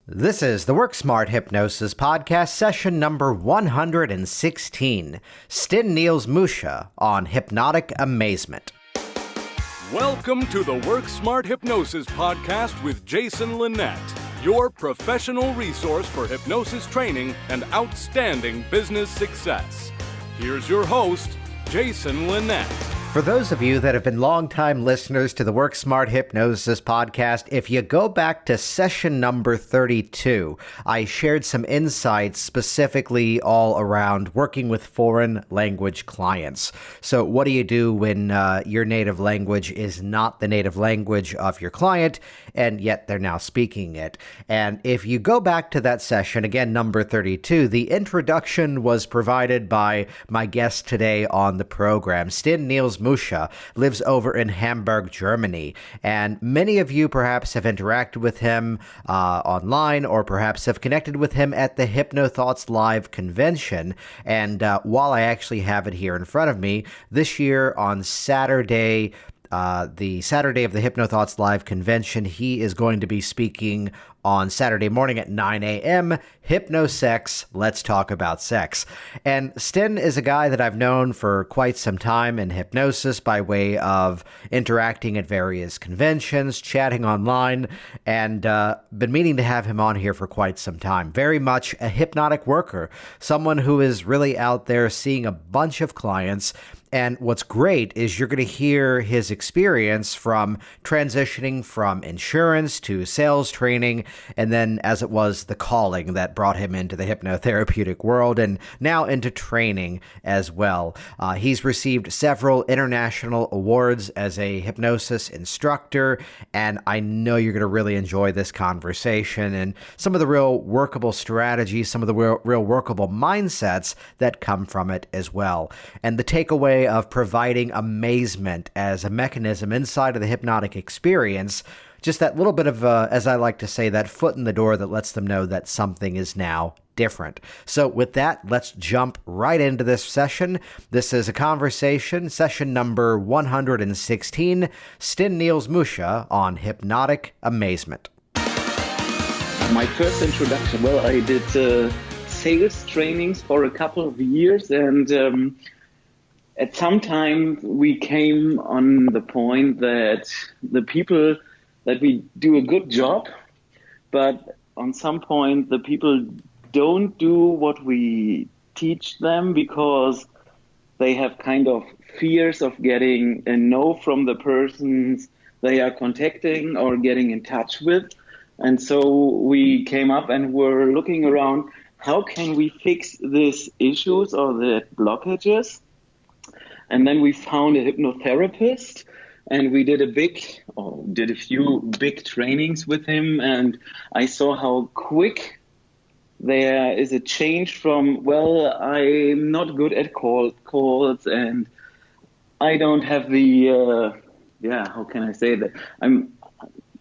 This is the Work Smart Hypnosis podcast, session number 116, Stin-Niels Musche on Hypnotic Amazement. Welcome to the Work Smart Hypnosis podcast with Jason Linett, your professional resource for hypnosis training and outstanding business success. Here's your host, Jason Linett. For those of you that have been longtime listeners to the Work Smart Hypnosis podcast, if you go back to session number 32, I shared some insights specifically all around working with foreign language clients. So what do you do when your native language is not the native language of your client, and yet they're now speaking it? And if you go back to that session, again, number 32, the introduction was provided by my guest today on the program, Stin-Niels Musche, lives over in Hamburg, Germany, and many of you perhaps have interacted with him online, or perhaps have connected with him at the Hypnothoughts Live convention. And while I actually have it here in front of me, this year on Saturday, the Saturday of the Hypnothoughts Live convention, he is going to be speaking on Saturday morning at 9 a.m., Hypnosex, Let's Talk About Sex. And Stin is a guy that I've known for quite some time in hypnosis by way of interacting at various conventions, chatting online, and been meaning to have him on here for quite some time. Very much a hypnotic worker, someone who is really out there seeing a bunch of clients. And what's great is you're going to hear his experience from transitioning from insurance to sales training, and then, as it was, the calling that brought him into the hypnotherapeutic world, and now into training as well. He's received several international awards as a hypnosis instructor, and I know you're going to really enjoy this conversation and some of the real workable strategies, some of the real workable mindsets that come from it as well. And the takeaway of providing amazement as a mechanism inside of the hypnotic experience, just that little bit of, as I like to say, that foot in the door that lets them know that something is now different. So with that, let's jump right into this session. This is a conversation, session number 116, Stin-Niels Musche on Hypnotic Amazement. My first introduction, well, I did sales trainings for a couple of years, and at some time we came on the point that the people that we do a good job, but on some point the people don't do what we teach them because they have kind of fears of getting a no from the persons they are contacting or getting in touch with. And so we came up and were looking around, how can we fix these issues or the blockages? And then we found a hypnotherapist, and we did a few big trainings with him, and I saw how quick there is a change from, well, I'm not good at calls, and I don't have the, how can I say that?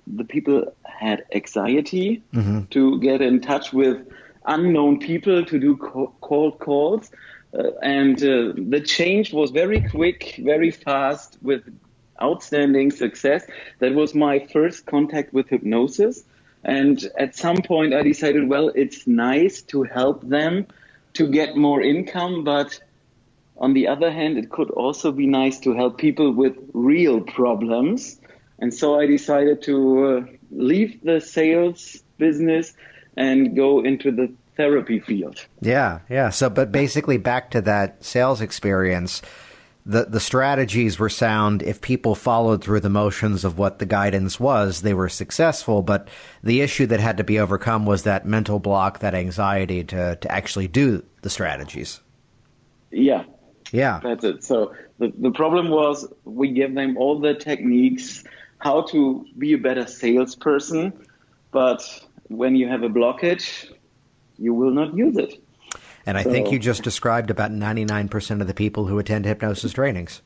The people had anxiety to get in touch with unknown people, to do cold calls. And the change was very quick, very fast, with outstanding success. That was my first contact with hypnosis. And at some point I decided, well, it's nice to help them to get more income, but on the other hand, it could also be nice to help people with real problems. And so I decided to leave the sales business and go into the therapy field. Yeah. So, but basically back to that sales experience, the strategies were sound. If people followed through the motions of what the guidance was, they were successful. But the issue that had to be overcome was that mental block, that anxiety to actually do the strategies. Yeah. That's it. So the problem was we give them all the techniques, how to be a better salesperson. But when you have a blockage, you will not use it. And I think you just described about 99% of the people who attend hypnosis trainings.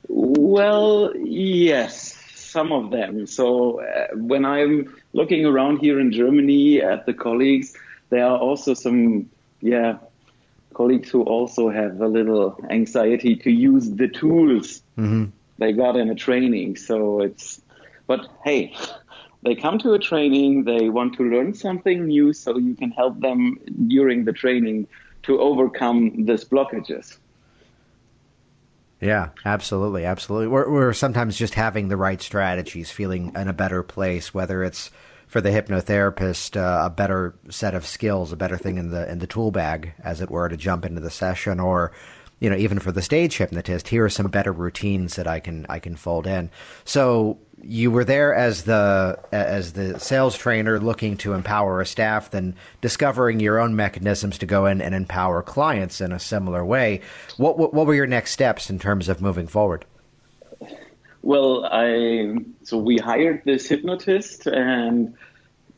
Well, yes, some of them. So when I'm looking around here in Germany at the colleagues, there are also some, colleagues who also have a little anxiety to use the tools they got in a training. So but hey, they come to a training, they want to learn something new, so you can help them during the training to overcome these blockages. Yeah, absolutely, absolutely. We're sometimes just having the right strategies, feeling in a better place, whether it's for the hypnotherapist, a better set of skills, a better thing in the tool bag, as it were, to jump into the session, or even for the stage hypnotist, here are some better routines that I can fold in. So you were there as the sales trainer, looking to empower a staff, then discovering your own mechanisms to go in and empower clients in a similar way. What were your next steps in terms of moving forward? Well, so we hired this hypnotist, and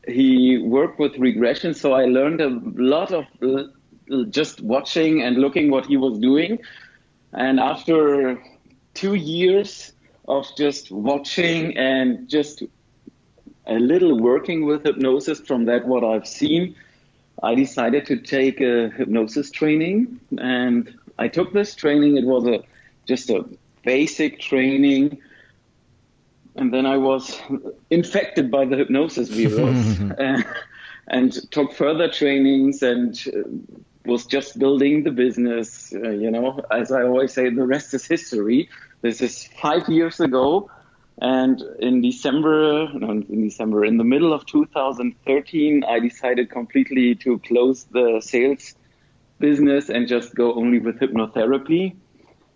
he worked with regression. So I learned a lot of just watching and looking what he was doing. And after 2 years of just watching and just a little working with hypnosis from that, what I've seen, I decided to take a hypnosis training. And I took this training. It was just a basic training. And then I was infected by the hypnosis virus and took further trainings and was just building the business. As I always say, the rest is history. This is 5 years ago. And in the middle of 2013, I decided completely to close the sales business and just go only with hypnotherapy.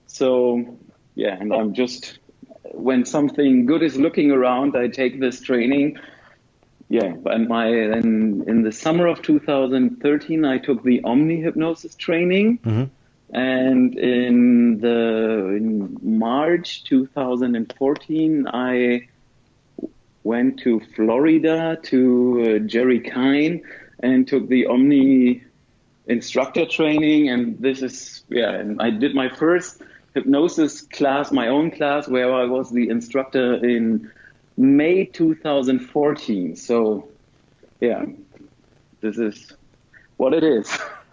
So, yeah, and I'm just... when something good is looking around, I take this training. Yeah, and in the summer of 2013, I took the Omni hypnosis training. Mm-hmm. And in March 2014, I went to Florida to Jerry Kine and took the Omni instructor training. And and I did my first hypnosis class, my own class, where I was the instructor in May 2014. So, yeah, this is what it is.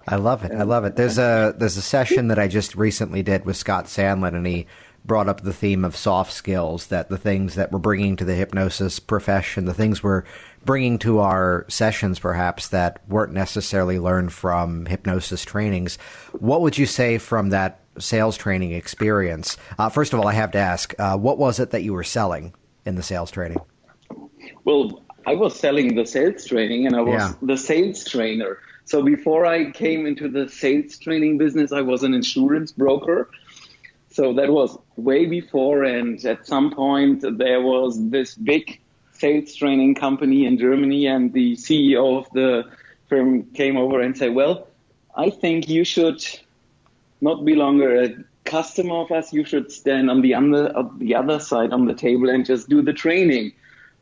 I love it. I love it. There's a session that I just recently did with Scott Sandlin, and he brought up the theme of soft skills, that the things that we're bringing to the hypnosis profession, the things we're bringing to our sessions perhaps that weren't necessarily learned from hypnosis trainings. What would you say from that sales training experience? First of all, I have to ask, what was it that you were selling in the sales training? Well, I was selling the sales training, and I was the sales trainer. So before I came into the sales training business, I was an insurance broker. So that was way before. And at some point, there was this big sales training company in Germany, and the CEO of the firm came over and said, well, I think you should not be longer a customer of us. You should stand on the other side on the table and just do the training.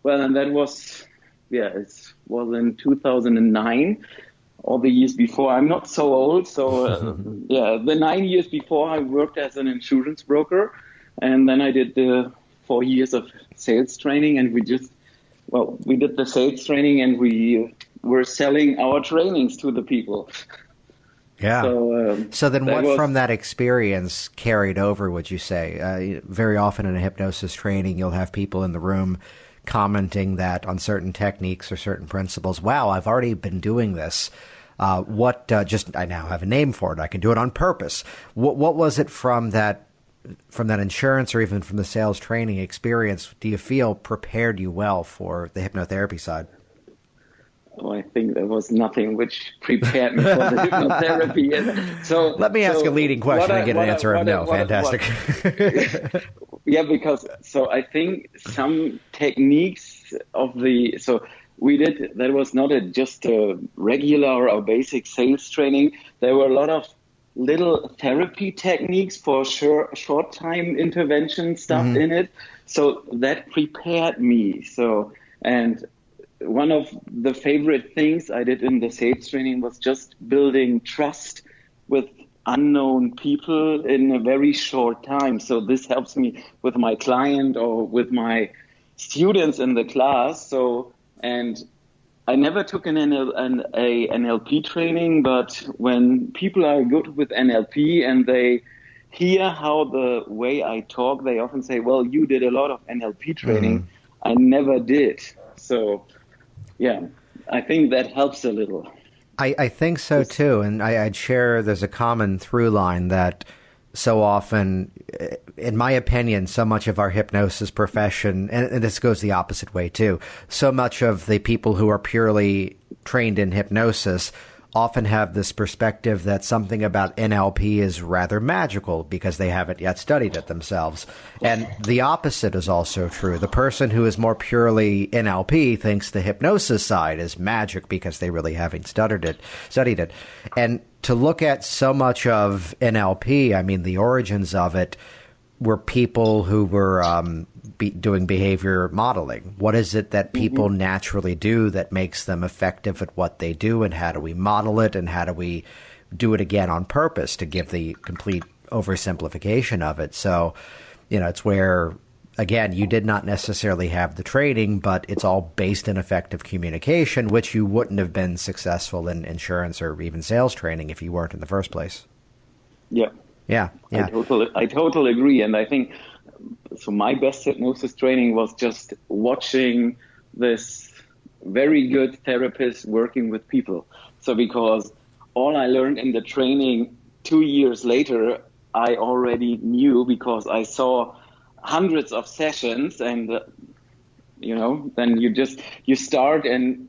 Well, and that was, it was in 2009. All the years before. I'm not so old. So, the 9 years before I worked as an insurance broker. And then I did the 4 years of sales training. And we did the sales training, and we were selling our trainings to the people. Yeah. So then what from that experience carried over, would you say? Very often in a hypnosis training, you'll have people in the room commenting that on certain techniques or certain principles, wow, I've already been doing this. I now have a name for it. I can do it on purpose. What was it from that insurance or even from the sales training experience, do you feel prepared you well for the hypnotherapy side? Oh, I think there was nothing which prepared me for the hypnotherapy. So let me ask a leading question and get an answer of no. Fantastic. Yeah, because I think some techniques we did, that was not just a regular or basic sales training. There were a lot of little therapy techniques for short time intervention stuff in it. So that prepared me. And one of the favorite things I did in the sales training was just building trust with unknown people in a very short time. So this helps me with my client or with my students in the class. And I never took an NLP training, but when people are good with NLP and they hear how the way I talk, they often say, well, you did a lot of NLP training. I never did. So, yeah, I think that helps a little. I think so too, and I'd share there's a common through line that so often, in my opinion, so much of our hypnosis profession, and this goes the opposite way too, so much of the people who are purely trained in hypnosis often have this perspective that something about NLP is rather magical because they haven't yet studied it themselves. And the opposite is also true. The person who is more purely NLP thinks the hypnosis side is magic because they really haven't studied it. And to look at so much of NLP, I mean, the origins of it were people who were doing behavior modeling. What is it that people naturally do that makes them effective at what they do, and how do we model it, and how do we do it again on purpose to give the complete oversimplification of it? So, it's where, again, you did not necessarily have the training, but it's all based in effective communication, which you wouldn't have been successful in insurance or even sales training if you weren't in the first place. Yeah. Yeah. I totally agree. And I think, so my best hypnosis training was just watching this very good therapist working with people. So because all I learned in the training 2 years later, I already knew because I saw hundreds of sessions, and, then you start and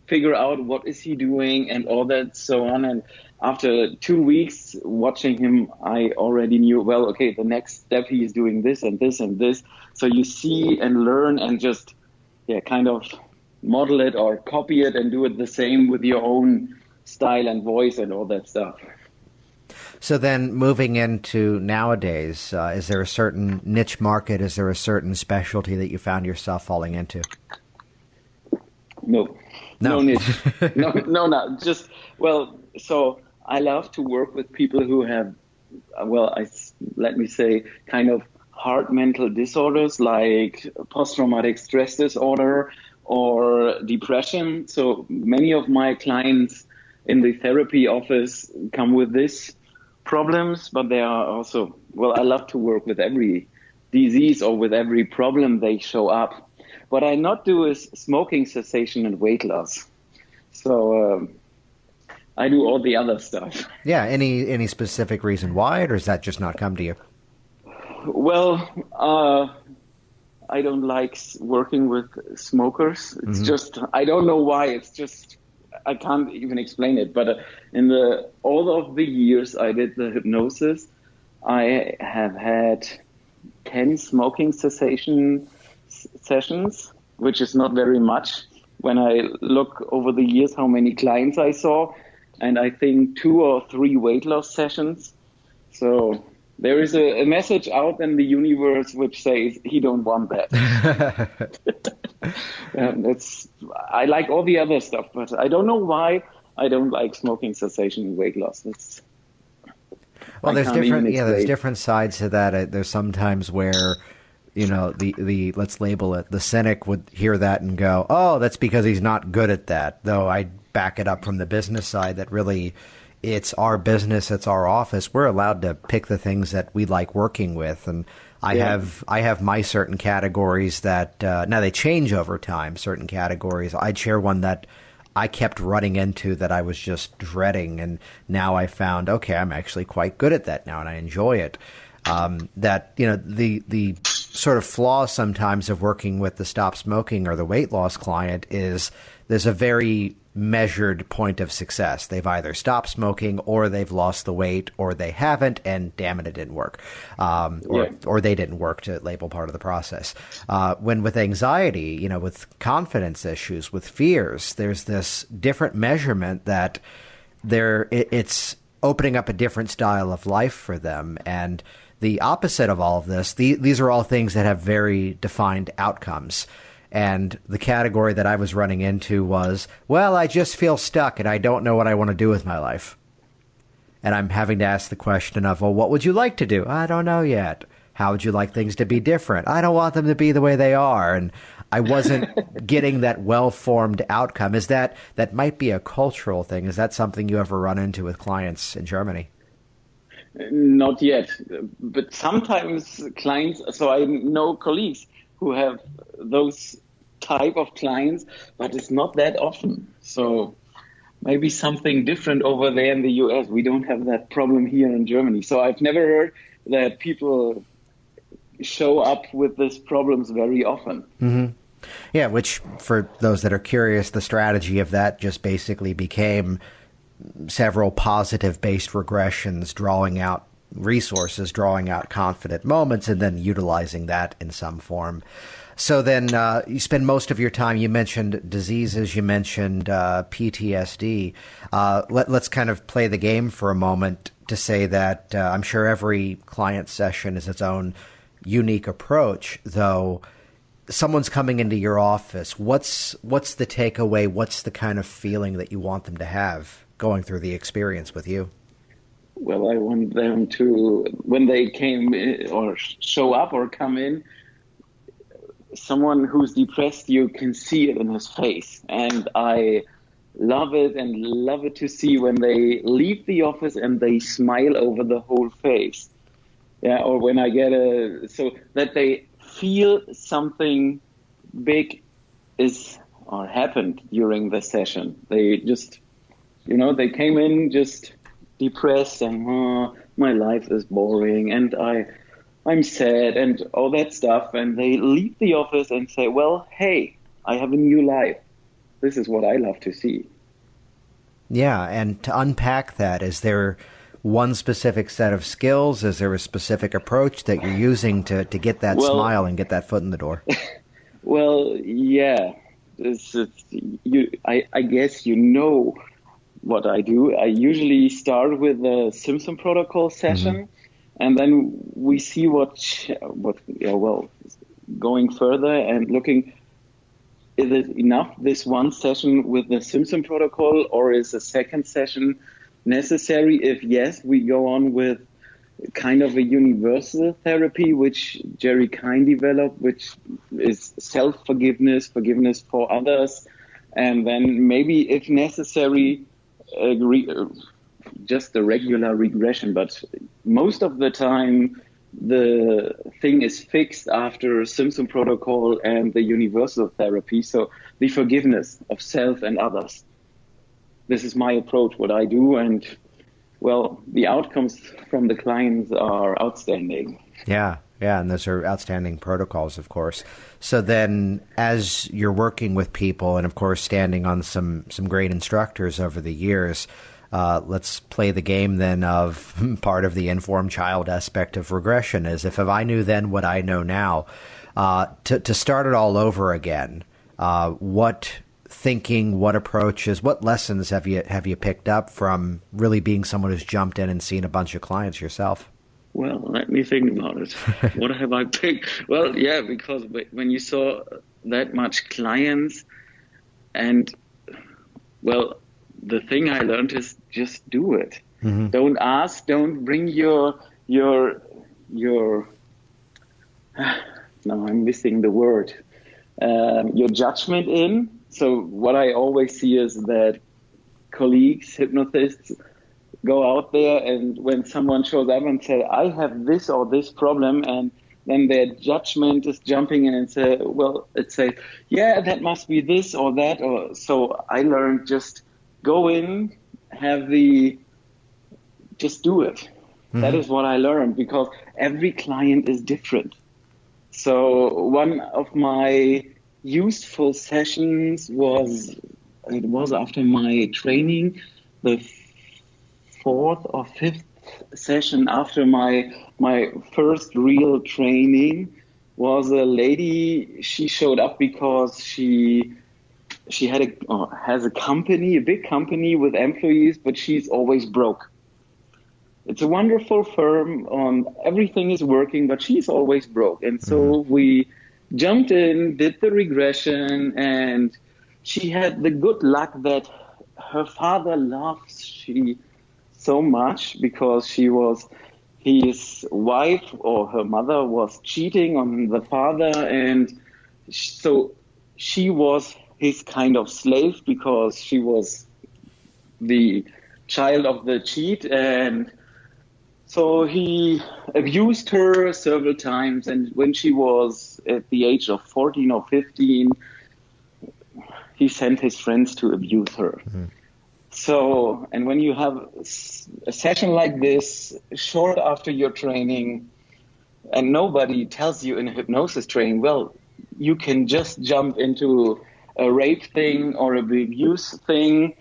figure out what is he doing and all that, so on. And after 2 weeks watching him, I already knew, well, okay, the next step he is doing this and this and this. So you see and learn and just, kind of model it or copy it and do it the same with your own style and voice and all that stuff. So then moving into nowadays, is there a certain niche market? Is there a certain specialty that you found yourself falling into? No niche. No. Just, so I love to work with people who have, let me say, kind of hard mental disorders like post-traumatic stress disorder or depression. So many of my clients in the therapy office come with these problems, but they are also, I love to work with every disease or with every problem they show up. What I not do is smoking cessation and weight loss. So I do all the other stuff. Yeah. Any specific reason why, or does that just not come to you? Well, I don't like working with smokers. It's just, I don't know why. It's just, I can't even explain it. But in all of the years I did the hypnosis, I have had 10 smoking cessation sessions, which is not very much when I look over the years how many clients I saw, and I think 2 or 3 weight loss sessions. So there is a message out in the universe which says he don't want that. I like all the other stuff, but I don't know why I don't like smoking cessation and weight loss. There's different sides to that. There's sometimes where, the let's label it, the cynic would hear that and go, oh, that's because he's not good at that. Though I back it up from the business side that really it's our business, it's our office. We're allowed to pick the things that we like working with. And I have my certain categories that now they change over time, certain categories. I'd share one that I kept running into that I was just dreading. And now I found, okay, I'm actually quite good at that now and I enjoy it. The sort of flaw sometimes of working with the stop smoking or the weight loss client is there's a very measured point of success. They've either stopped smoking or they've lost the weight or they haven't, and damn it didn't work. Or they didn't work, to label part of the process. When with anxiety, with confidence issues, with fears, there's this different measurement that it's opening up a different style of life for them. And the opposite of all of this, these are all things that have very defined outcomes. And the category that I was running into was, I just feel stuck and I don't know what I want to do with my life. And I'm having to ask the question of, what would you like to do? I don't know yet. How would you like things to be different? I don't want them to be the way they are. And I wasn't getting that well-formed outcome. That might be a cultural thing? Is that something you ever run into with clients in Germany? Not yet, but sometimes clients, so I know colleagues who have those type of clients, but it's not that often. So maybe something different over there in the US. We don't have that problem here in Germany. So I've never heard that people show up with these problems very often. Mm-hmm. Yeah, which for those that are curious, the strategy of that just basically became several positive-based regressions, drawing out resources, drawing out confident moments, and then utilizing that in some form. So then you spend most of your time, you mentioned diseases, you mentioned PTSD. Let's kind of play the game for a moment to say that I'm sure every client session is its own unique approach, though. Someone's coming into your office. What's the takeaway? What's the kind of feeling that you want them to have going through the experience with you? Well, I want them to, when they came in, or show up or come in, someone who's depressed, you can see it in his face. And I love it to see when they leave the office and they smile over the whole face. Yeah, or when I get so that they feel something big is or happened during the session. They just, they came in just depressed and my life is boring and I'm sad and all that stuff. And they leave the office and say, well, hey, I have a new life. This is what I love to see. Yeah, and to unpack that, is there one specific set of skills? Is there a specific approach that you're using to get that smile and get that foot in the door? Well, yeah. I guess what I do. I usually start with the Simpson protocol session, and then we see going further and looking, is it enough, this one session with the Simpson protocol, or is a second session necessary? If yes, we go on with kind of a universal therapy, which Jerry Kine developed, which is self-forgiveness, forgiveness for others, and then maybe, if necessary, just a regular regression. But most of the time, the thing is fixed after Simpson protocol and the universal therapy. So the forgiveness of self and others. This is my approach, what I do, and well, the outcomes from the clients are outstanding. Yeah, and those are outstanding protocols, of course. So then, as you're working with people, and of course standing on some great instructors over the years, let's play the game then of part of the informed child aspect of regression is, if I knew then what I know now, to start it all over again, what thinking, what approaches, what lessons have you picked up from really being someone who's jumped in and seen a bunch of clients yourself? Well, let me think about it. What have I picked? Well, yeah, because when you saw that much clients, and well, the thing I learned is just do it. Mm-hmm. Don't ask. Don't bring your. No, I'm missing the word. Your judgment in. So what I always see is that colleagues, hypnotists, go out there, and when someone shows up and say, I have this or this problem, and then their judgment is jumping in and say, well, yeah, that must be this or that. Or so I learned just go in, just do it. Mm-hmm. That is what I learned, because every client is different. So one of my useful sessions was after my training, the fourth or fifth session after my first real training, was a lady. She showed up because she has a company, a big company with employees, but she's always broke. It's a wonderful firm, everything is working, but she's always broke. And so we jumped in, did the regression, and she had the good luck that her father loves she so much, because his wife or her mother was cheating on the father, and so she was his kind of slave, because she was the child of the cheat, and so he abused her several times. And when she was at the age of 14 or 15, he sent his friends to abuse her. Mm-hmm. So, and when you have a session like this, short after your training, and nobody tells you in a hypnosis training, well, you can just jump into a rape thing or a abuse thing,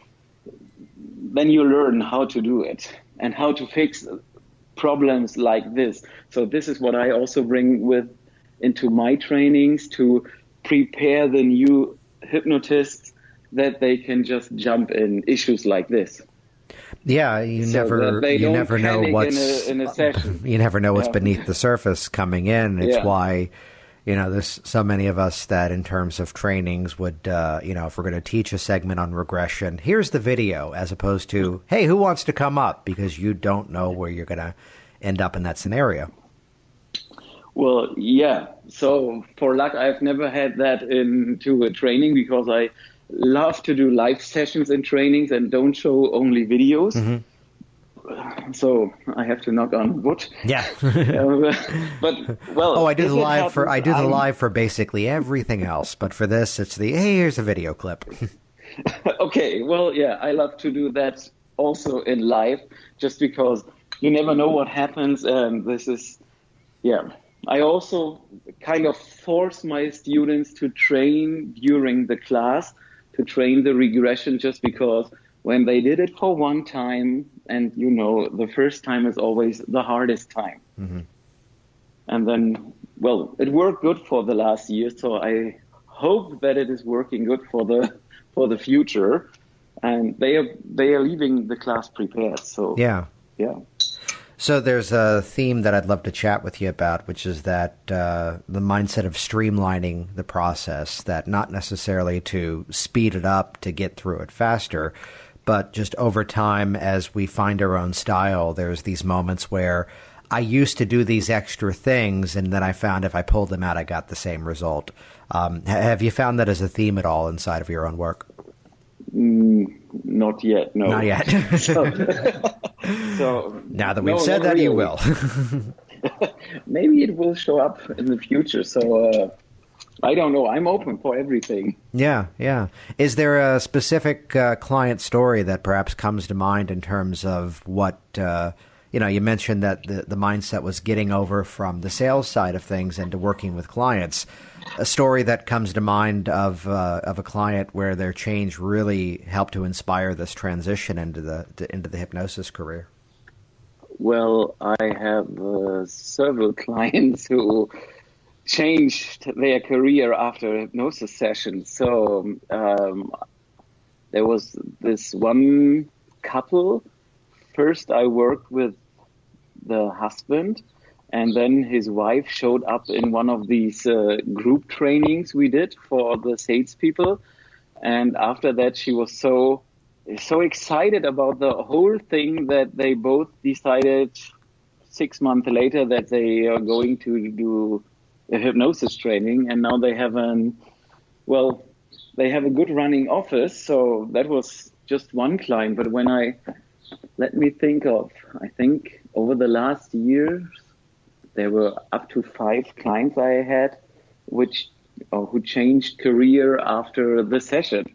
then you learn how to do it and how to fix problems like this. So this is what I also bring into my trainings, to prepare the new hypnotists that they can just jump in issues like this. Yeah, you never know what's in a session. You never know what's beneath the surface coming in. It's why, there's so many of us that in terms of trainings would, if we're going to teach a segment on regression, here's the video, as opposed to, hey, who wants to come up? Because you don't know where you're going to end up in that scenario. Well, yeah. So for luck, I've never had that into a training, because I love to do live sessions in trainings and don't show only videos. Mm-hmm. So I have to knock on wood. Yeah. I do the live for basically everything else, but for this, it's hey, here's a video clip. Okay. Well, yeah, I love to do that also in live, just because you never know what happens, and this is, I also kind of force my students to train during the class, to train the regression, just because when they did it for one time, and the first time is always the hardest time. Mm-hmm. And then, it worked good for the last year, so I hope that it is working good for the future. And they are leaving the class prepared. So yeah. So there's a theme that I'd love to chat with you about, which is that the mindset of streamlining the process, that not necessarily to speed it up to get through it faster, but just over time, as we find our own style, there's these moments where I used to do these extra things, and then I found if I pulled them out, I got the same result. Have you found that as a theme at all inside of your own work? Not yet, no. Not yet. So now that we've said that, really. You will. Maybe it will show up in the future. So I don't know. I'm open for everything. Yeah. Is there a specific client story that perhaps comes to mind in terms of what, you mentioned that the mindset was getting over from the sales side of things into working with clients. A story that comes to mind of a client where their change really helped to inspire this transition into the hypnosis career? Well, I have several clients who changed their career after a hypnosis session. So there was this one couple. First, I worked with the husband, and then his wife showed up in one of these group trainings we did for the salespeople. And after that, she was so excited about the whole thing that they both decided 6 months later that they are going to do a hypnosis training. And now they have a good running office. So that was just one client. But I think over the last years, there were up to 5 clients I had who changed career after the session.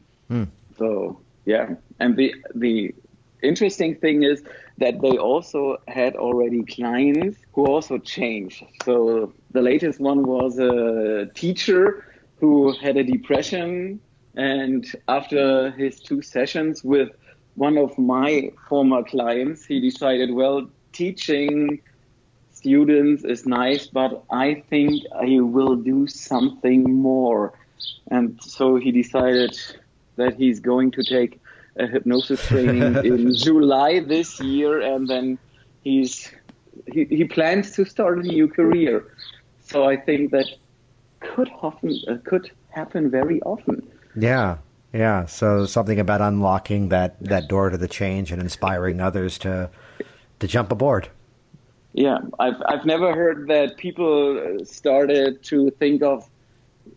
So, yeah. And the interesting thing is that they also had already clients who also changed. So the latest one was a teacher who had a depression, and after his 2 sessions with one of my former clients, he decided, teaching students is nice, but I think I will do something more. And so he decided that he's going to take a hypnosis training in July this year, and then he plans to start a new career. So I think that could happen very often. Yeah. So something about unlocking that door to the change and inspiring others to jump aboard. Yeah, I've never heard that people started to think of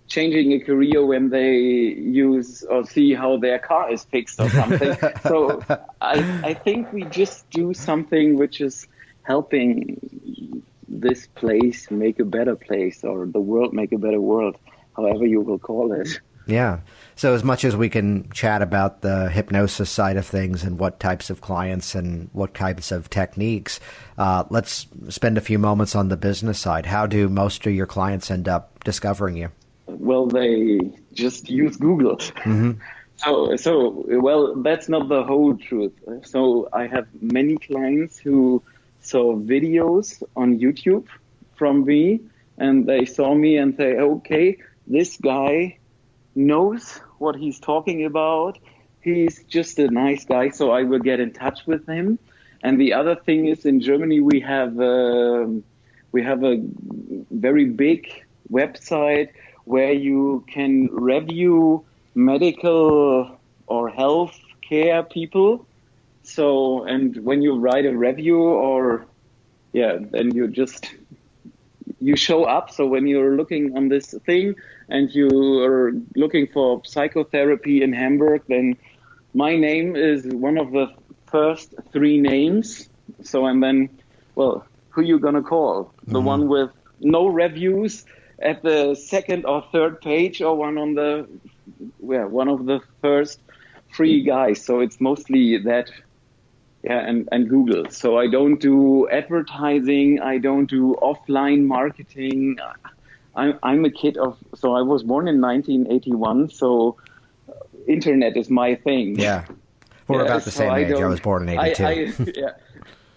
changing a career when they use or see how their car is fixed or something. So I think we just do something which is helping this place make a better place, or the world make a better world, however you will call it. Yeah. So as much as we can chat about the hypnosis side of things and what types of clients and what types of techniques, let's spend a few moments on the business side. How do most of your clients end up discovering you? Well, they just use Google. Mm-hmm. Well, that's not the whole truth. So I have many clients who saw videos on YouTube from me, and they saw me and say, okay, this guy knows what he's talking about. He's just a nice guy, so I will get in touch with him. And the other thing is, in Germany, we have a very big website where you can review medical or health care people. So, and when you write a review then you show up. So when you're looking on this thing and you are looking for psychotherapy in Hamburg, then my name is one of the first three names. So, and then, well, who you gonna call? The one with no reviews at the second or third page, or one of the first three guys. So it's mostly that. Yeah, and Google. So I don't do advertising. I don't do offline marketing. I'm a kid so I was born in 1981. So internet is my thing. Yeah. We're about the same age. I was born in 82. Yeah.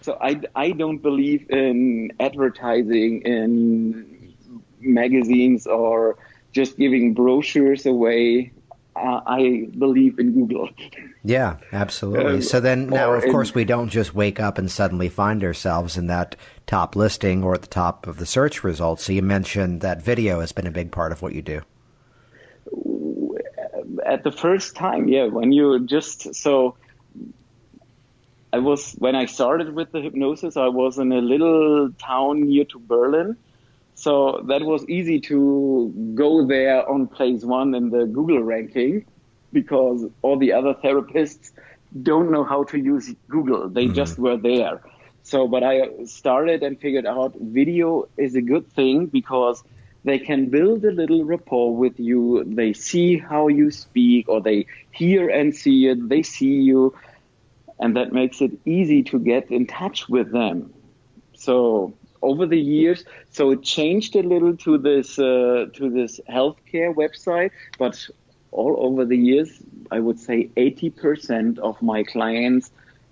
So I don't believe in advertising in magazines or just giving brochures away. I believe in Google. Yeah, absolutely. So then now, of course, we don't just wake up and suddenly find ourselves in that top listing or at the top of the search results. So you mentioned that video has been a big part of what you do. At the first time, yeah, when when I started with the hypnosis, I was in a little town near to Berlin. So that was easy to go there on place one in the Google ranking, because all the other therapists don't know how to use Google. They just were there. So, but I started and figured out video is a good thing because they can build a little rapport with you. They see how you speak, or they hear and see it. They see you, and that makes it easy to get in touch with them. So over the years, so it changed a little to this healthcare website, but all over the years, I would say 80% of my clients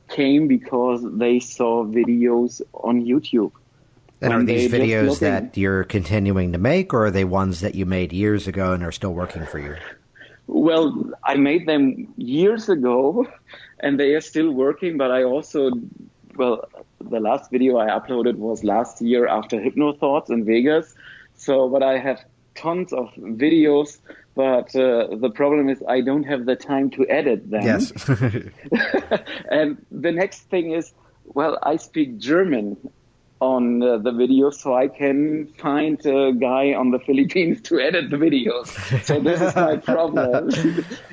came because they saw videos on YouTube. And are these videos that you're continuing to make, or are they ones that you made years ago and are still working for you? Well, I made them years ago, and they are still working, but I also, the last video I uploaded was last year after Hypnothoughts in Vegas. So, but I have tons of videos, but the problem is I don't have the time to edit them. Yes. And the next thing is, I speak German on the video, so I can find a guy on the Philippines to edit the videos. So this is my problem.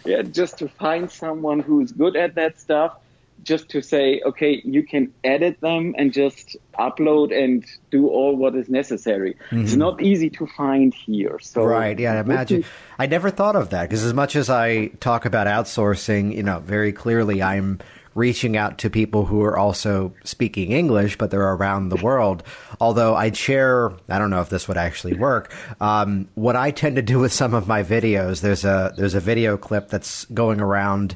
Yeah, just to find someone who's good at that stuff, just to say, okay, you can edit them and just upload and do all what is necessary. It's not easy to find here. So right, yeah, I imagine. I never thought of that, because as much as I talk about outsourcing, very clearly I'm reaching out to people who are also speaking English, but they're around the world. Although I'd share, I don't know if this would actually work, what I tend to do with some of my videos, there's a video clip that's going around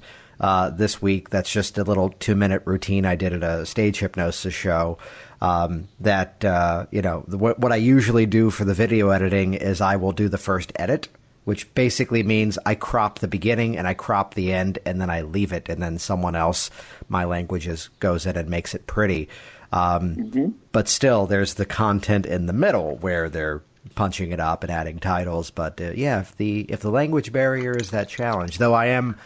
this week that's just a little 2-minute routine I did at a stage hypnosis show. What I usually do for the video editing is I will do the first edit, which basically means I crop the beginning and I crop the end, and then I leave it, and then someone else, my languages, goes in and makes it pretty. But still, there's the content in the middle where they're punching it up and adding titles. But if the language barrier is that challenge, though I am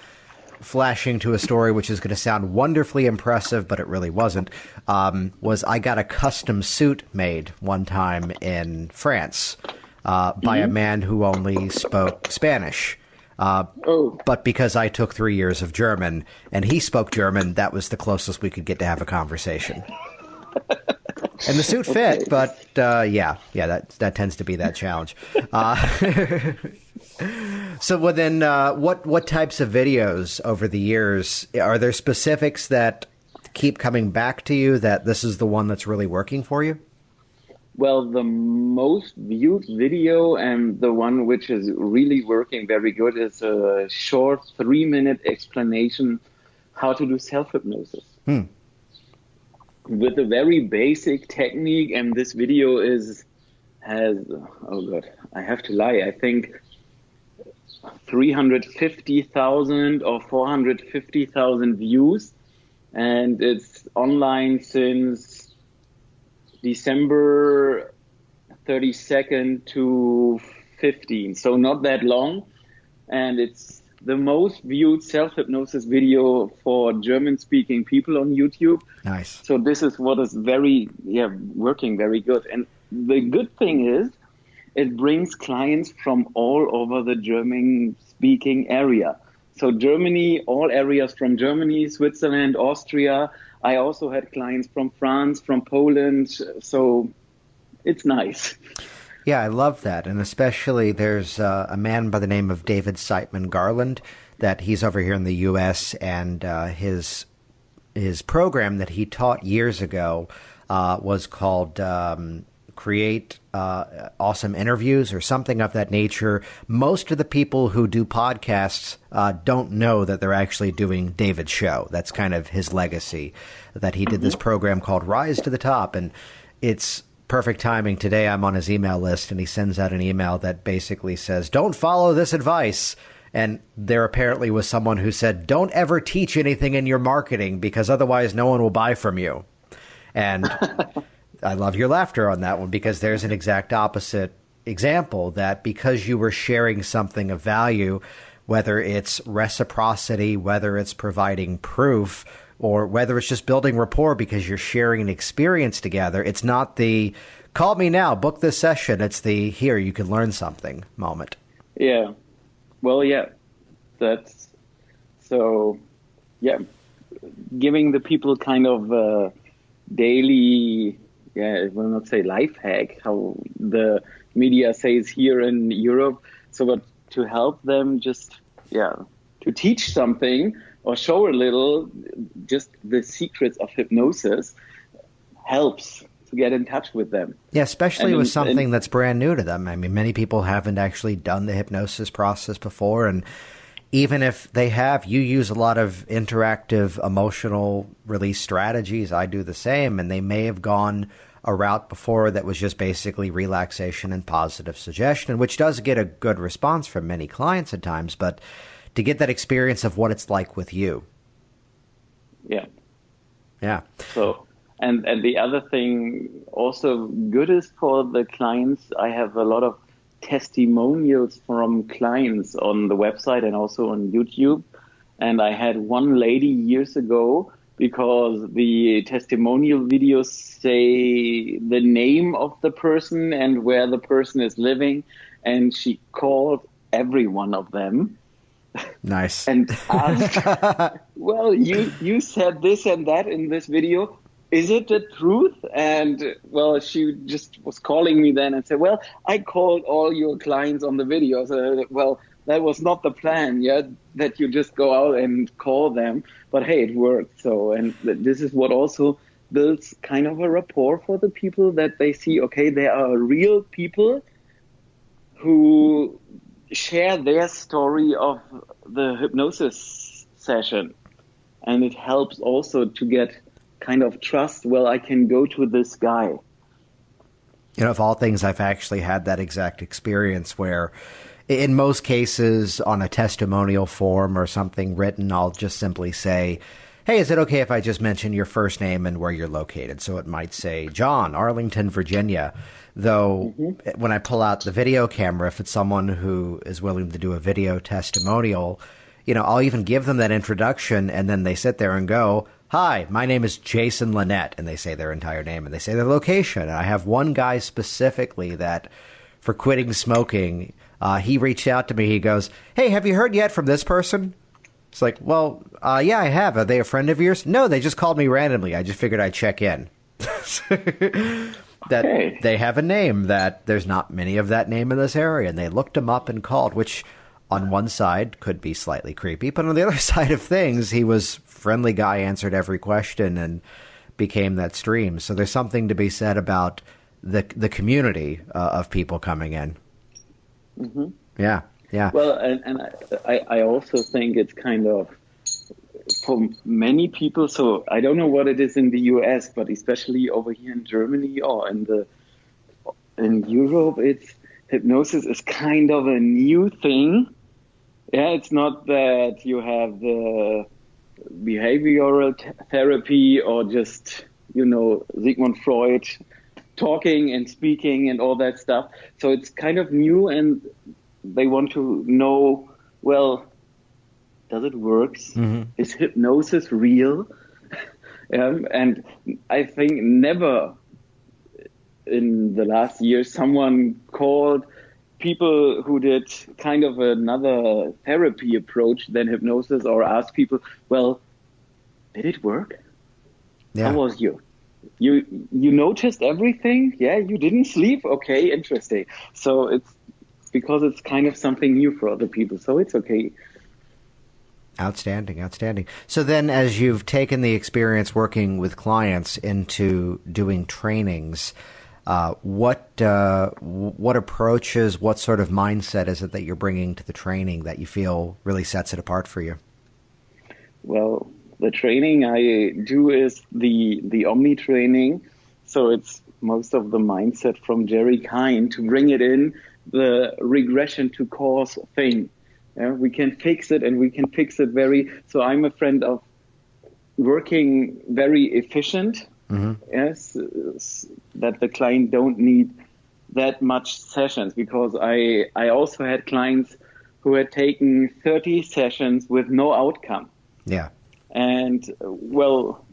flashing to a story which is going to sound wonderfully impressive, but it really wasn't, was I got a custom suit made one time in France by a man who only spoke Spanish. But because I took 3 years of German and he spoke German, that was the closest we could get to have a conversation. And the suit fit, but that tends to be that challenge. So within what types of videos over the years, are there specifics that keep coming back to you that this is the one that's really working for you? Well, the most viewed video and the one which is really working very good is a short 3-minute explanation how to do self-hypnosis. With a very basic technique, and this video has, oh God, I have to lie, I think 350,000 or 450,000 views, and it's online since December 32nd to 15th, so not that long, and it's the most viewed self-hypnosis video for German-speaking people on YouTube. Nice. So this is what is working very good. And the good thing is it brings clients from all over the German-speaking area. So Germany, all areas from Germany, Switzerland, Austria. I also had clients from France, from Poland. So it's nice. Yeah, I love that. And especially there's a man by the name of David Siteman Garland that he's over here in the U.S. and his program that he taught years ago was called Create Awesome Interviews or something of that nature. Most of the people who do podcasts don't know that they're actually doing David's show. That's kind of his legacy, that he did this program called Rise to the Top. And it's perfect timing. Today I'm on his email list, and he sends out an email that basically says, don't follow this advice. And there apparently was someone who said, don't ever teach anything in your marketing because otherwise no one will buy from you. And I love your laughter on that one, because there's an exact opposite example, that because you were sharing something of value, whether it's reciprocity, whether it's providing proof, or whether it's just building rapport because you're sharing an experience together, it's not the call me now, book this session. It's the here, you can learn something moment. Yeah. Well, yeah. That's so, yeah. Giving the people kind of daily, I will not say life hack, how the media says here in Europe. So, but to help them just, to teach something or show a little, just the secrets of hypnosis helps to get in touch with them. Yeah, especially with something that's brand new to them. I mean, many people haven't actually done the hypnosis process before, and even if they have, you use a lot of interactive emotional release strategies. I do the same, and they may have gone a route before that was just basically relaxation and positive suggestion, which does get a good response from many clients at times, but to get that experience of what it's like with you. Yeah. Yeah. So, and the other thing also good is for the clients, I have a lot of testimonials from clients on the website and also on YouTube. And I had one lady years ago, because the testimonial videos say the name of the person and where the person is living. And she called every one of them. Nice. And asked, well, you said this and that in this video. Is it the truth? And, well, she just was calling me then and said, well, I called all your clients on the video. So, well, that was not the plan, that you just go out and call them. But, hey, it worked. So, and this is what also builds kind of a rapport for the people, that they see, okay, there are real people who share their story of the hypnosis session. And it helps also to get kind of trust. Well, I can go to this guy. You know, of all things, I've actually had that exact experience where in most cases on a testimonial form or something written, I'll just simply say, hey, is it okay if I just mention your first name and where you're located? So it might say John, Arlington, Virginia. Though when I pull out the video camera, if it's someone who is willing to do a video testimonial, you know, I'll even give them that introduction, and then they sit there and go, hi, my name is Jason Lynette, and they say their entire name, and they say their location. And I have one guy specifically that for quitting smoking, he reached out to me. He goes, hey, have you heard yet from this person? It's like, well, yeah, I have. Are they a friend of yours? No, they just called me randomly. I just figured I'd check in. That they have a name, that there's not many of that name in this area, and they looked him up and called, which on one side could be slightly creepy, but on the other side of things, he was friendly guy, answered every question, and became that stream. So there's something to be said about the community of people coming in. Mm-hmm. Yeah. Well, and I also think it's kind of, for many people, so I don't know what it is in the US, but especially over here in Germany or in Europe, hypnosis is kind of a new thing. Yeah, it's not that you have the behavioral therapy or just, Sigmund Freud talking and speaking and all that stuff. So it's kind of new, and they want to know, well, does it work? Mm-hmm. Is hypnosis real? And I think never in the last year someone called people who did kind of another therapy approach than hypnosis or asked people, well, did it work? Yeah. How was you noticed everything? Yeah, you didn't sleep? Okay, interesting. So it's because it's kind of something new for other people, so it's okay. Outstanding. So then, as you've taken the experience working with clients into doing trainings, what approaches, what sort of mindset is it that you're bringing to the training that you feel really sets it apart for you? Well, the training I do is the Omni training. So it's most of the mindset from Jerry Kine to bring it in, the regression to cause thing. Yeah, we can fix it, and we can fix it so I'm a friend of working very efficient. Mm-hmm. Yes, that the client don't need that much sessions, because I also had clients who had taken 30 sessions with no outcome. Yeah. And well,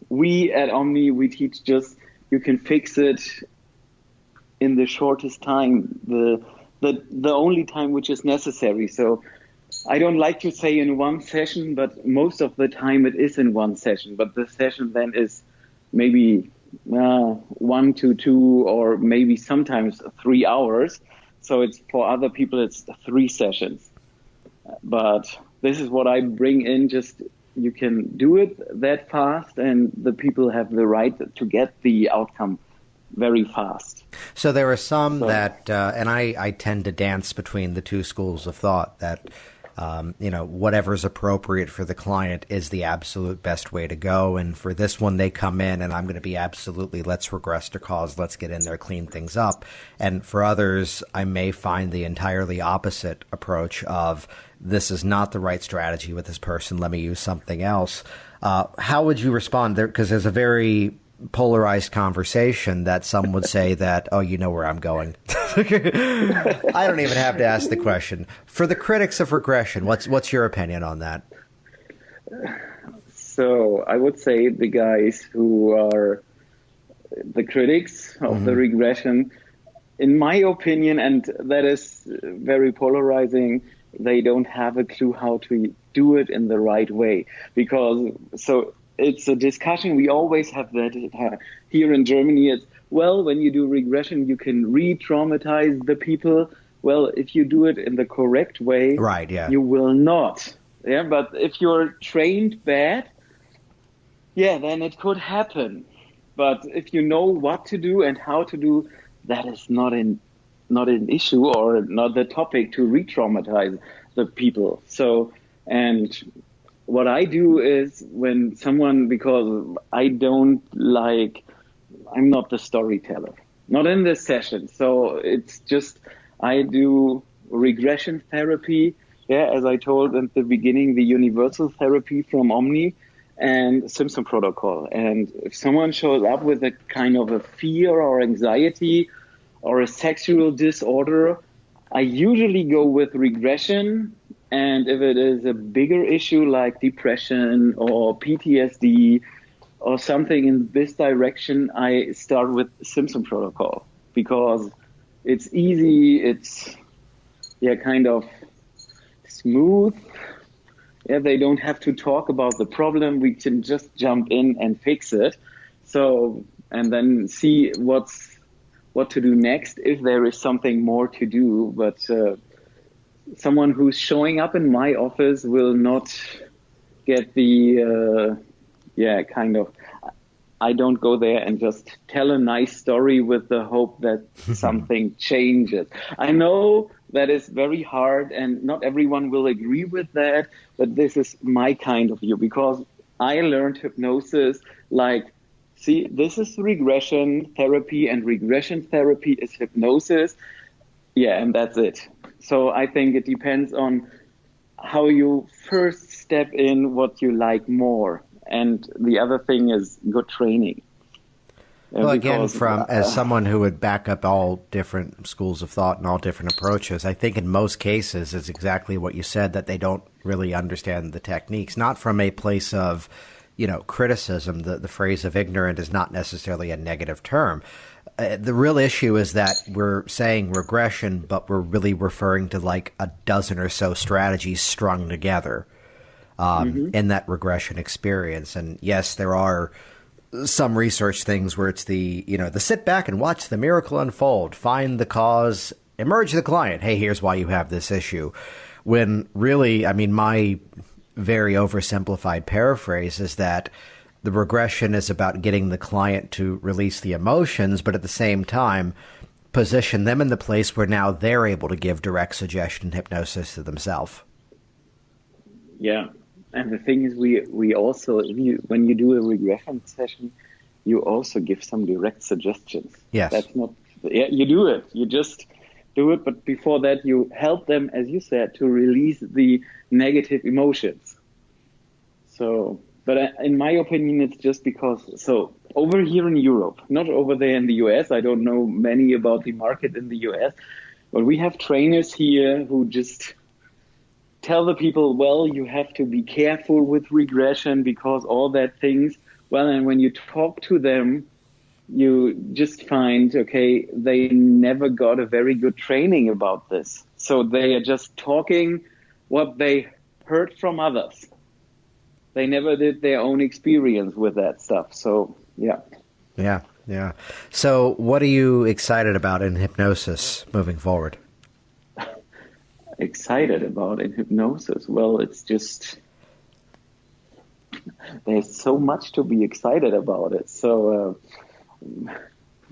we at Omni, we teach just, you can fix it in the shortest time, the only time which is necessary. So I don't like to say in one session, but most of the time it is in one session. But the session then is maybe 1 to 2 or maybe sometimes 3 hours. So it's, for other people, it's 3 sessions. But this is what I bring in, just you can do it that fast, and the people have the right to get the outcome very fast. So there are some that, and I tend to dance between the two schools of thought, that whatever's appropriate for the client is the absolute best way to go. And for this one, they come in and I'm going to be absolutely, let's regress to cause, let's get in there, clean things up. And for others, I may find the entirely opposite approach of, this is not the right strategy with this person, let me use something else. How would you respond there? Because there's a very polarized conversation that some would say that, oh, you know where I'm going. I don't even have to ask the question. For the critics of regression, what's your opinion on that? So I would say the guys who are the critics of the regression, in my opinion, and that is very polarizing, they don't have a clue how to do it in the right way. Because, so it's a discussion we always have that here in Germany. It's, well, when you do regression, you can re-traumatize the people. Well, if you do it in the correct way, right, yeah, you will not. Yeah, but if you're trained bad, yeah, then it could happen. But if you know what to do and how to do, that is not an issue or not the topic to re-traumatize the people. So, and what I do is when someone, because I'm not the storyteller, not in this session. So it's just, I do regression therapy. Yeah, as I told at the beginning, the universal therapy from Omni and Simpson protocol. And if someone shows up with a kind of a fear or anxiety or a sexual disorder, I usually go with regression. And if it is a bigger issue like depression or PTSD or something in this direction, I start with Simpson protocol because it's easy, it's kind of smooth. Yeah, they don't have to talk about the problem. We can just jump in and fix it. So, and then see what to do next if there is something more to do. But someone who's showing up in my office will not get the, I don't go there and just tell a nice story with the hope that something changes. I know that is very hard and not everyone will agree with that, but this is my kind of view because I learned hypnosis like, see, this is regression therapy and regression therapy is hypnosis. Yeah, and that's it. So I think it depends on how you first step in, what you like more. And the other thing is good training. Well, again, as someone who would back up all different schools of thought and all different approaches, I think in most cases it's exactly what you said, that they don't really understand the techniques, not from a place of, criticism. The phrase of ignorant is not necessarily a negative term. The real issue is that we're saying regression, but we're really referring to like a dozen or so strategies strung together in that regression experience. And yes, there are some research things where it's the sit back and watch the miracle unfold, find the cause, emerge the client. Hey, here's why you have this issue. When really, my very oversimplified paraphrase is that the regression is about getting the client to release the emotions, but at the same time, position them in the place where now they're able to give direct suggestion hypnosis to themselves. Yeah. And the thing is, we also, when you do a regression session, you also give some direct suggestions. Yes. That's not, you do it. You just do it. But before that, you help them, as you said, to release the negative emotions. So, but in my opinion, it's just because, so over here in Europe, not over there in the US, I don't know many about the market in the US, but we have trainers here who just tell the people, well, you have to be careful with regression because all that things. Well, and when you talk to them, you just find, okay, they never got a very good training about this. So they are just talking what they heard from others. They never did their own experience with that stuff. So, yeah. Yeah. So what are you excited about in hypnosis moving forward? Excited about in hypnosis? Well, it's just, there's so much to be excited about it. So,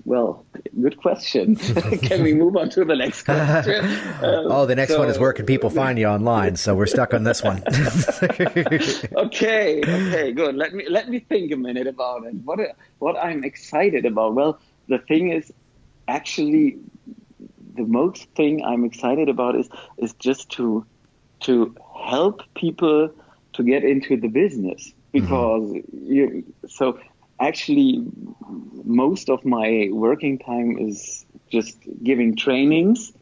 well, good question. Can we move on to the next question? The next one is where can people find you online? So we're stuck on this one. Okay, good. Let me think a minute about it. What I'm excited about? Well, the thing is, actually, the most thing I'm excited about is just to help people to get into the business, because so actually most of my working time is just giving trainings,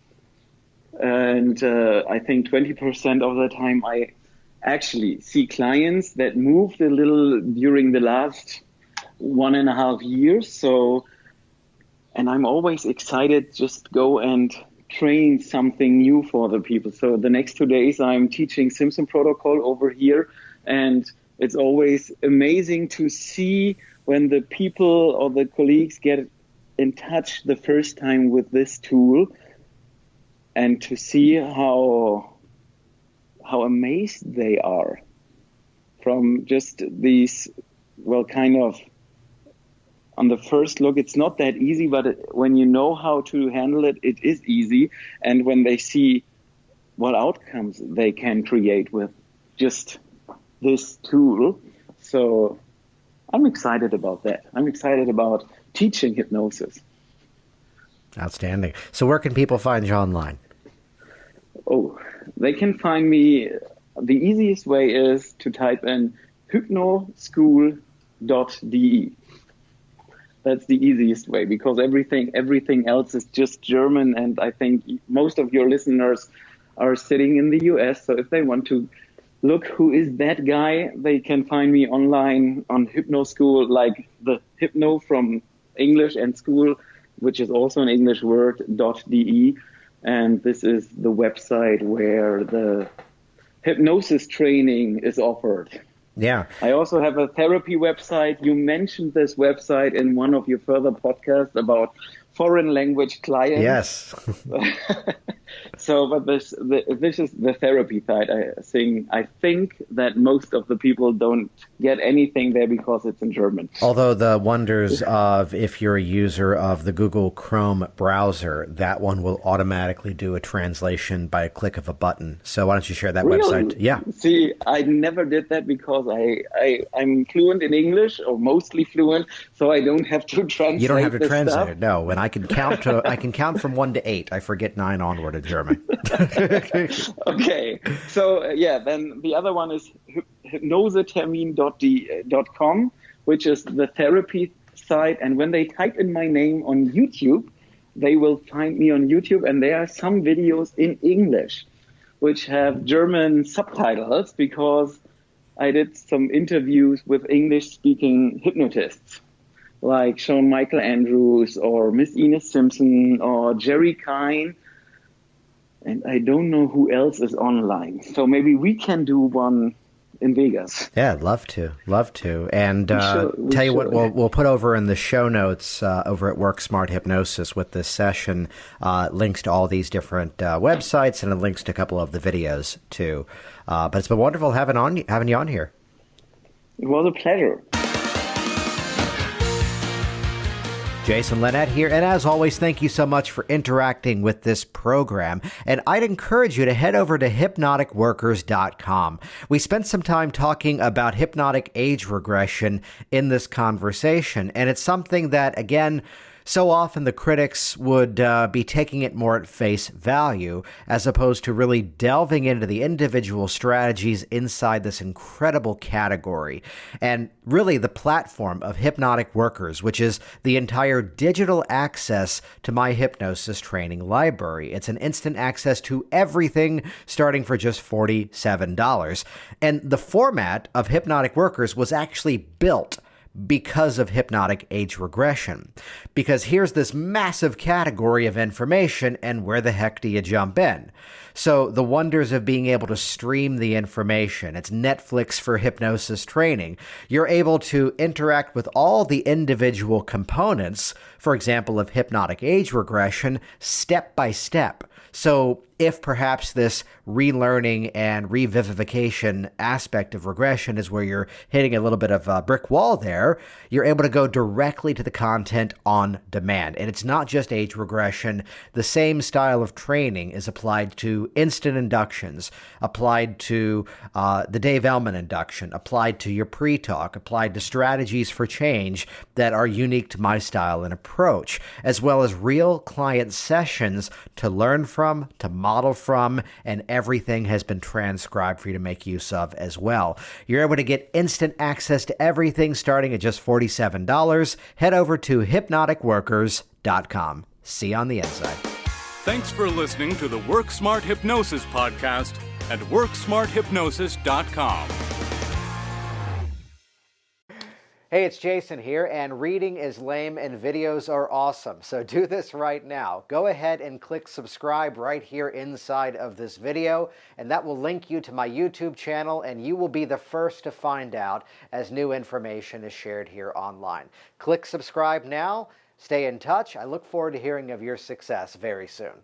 and I think 20% of the time I actually see clients that moved a little during the last 1.5 years. So, and I'm always excited just go and train something new for the people. So the next 2 days I'm teaching Simpson protocol over here, and it's always amazing to see when the people or the colleagues get in touch the first time with this tool, and to see how amazed they are from just these, well, kind of, on the first look, it's not that easy, but when you know how to handle it, it is easy. And when they see what outcomes they can create with just this tool. So I'm excited about that. I'm excited about teaching hypnosis. Outstanding. So where can people find you online? Oh, they can find me. The easiest way is to type in hypnoschool.de. That's the easiest way, because everything else is just German, and I think most of your listeners are sitting in the US. So if they want to look who is that guy, they can find me online on Hypnoschool, like the hypno from English and school, which is also an English word, .de. And this is the website where the hypnosis training is offered. Yeah. I also have a therapy website. You mentioned this website in one of your further podcasts about foreign language clients. Yes. So, but this is the therapy side. I think that most of the people don't get anything there because it's in German. Although the wonders of if you're a user of the Google Chrome browser, that one will automatically do a translation by a click of a button. So why don't you share that Really? website? Yeah. See, I never did that because I'm fluent in English, or mostly fluent, so I don't have to translate. You don't have to the translate stuff. it. No, and I can count from 1 to 8. I forget 9 onward in German. Okay, so then the other one is hypnosetermin.com, which is the therapy site. And when they type in my name on YouTube, they will find me on YouTube, and there are some videos in English which have German subtitles because I did some interviews with English-speaking hypnotists like Shawn Michael Andrews or Miss Ines Simpson or Jerry Kine. And I don't know who else is online. So maybe we can do one in Vegas. Yeah, I'd love to. And We tell you what, should. we'll put over in the show notes over at Work Smart Hypnosis with this session, links to all these different websites and links to a couple of the videos too. But it's been wonderful having you on here. It was a pleasure. Jason Linett here, and as always, thank you so much for interacting with this program. And I'd encourage you to head over to hypnoticworkers.com. We spent some time talking about hypnotic age regression in this conversation, and it's something that, again, so often the critics would be taking it more at face value as opposed to really delving into the individual strategies inside this incredible category. And really the platform of Hypnotic Workers, which is the entire digital access to my hypnosis training library. It's an instant access to everything starting for just $47. And the format of Hypnotic Workers was actually built because of hypnotic age regression. Because here's this massive category of information, and where the heck do you jump in? So the wonders of being able to stream the information. It's Netflix for hypnosis training. You're able to interact with all the individual components, for example, of hypnotic age regression, step by step. So if perhaps this relearning and revivification aspect of regression is where you're hitting a little bit of a brick wall there, you're able to go directly to the content on demand. And it's not just age regression. The same style of training is applied to instant inductions, applied to the Dave Ellman induction, applied to your pre-talk, applied to strategies for change that are unique to my style and approach, as well as real client sessions to learn from, to model from, and everything has been transcribed for you to make use of as well. You're able to get instant access to everything starting at just $47. Head over to hypnoticworkers.com. See you on the inside. Thanks for listening to the Work Smart Hypnosis podcast at worksmarthypnosis.com. Hey, it's Jason here, and reading is lame and videos are awesome. So do this right now. Go ahead and click subscribe right here inside of this video, and that will link you to my YouTube channel, and you will be the first to find out as new information is shared here online. Click subscribe now. Stay in touch. I look forward to hearing of your success very soon.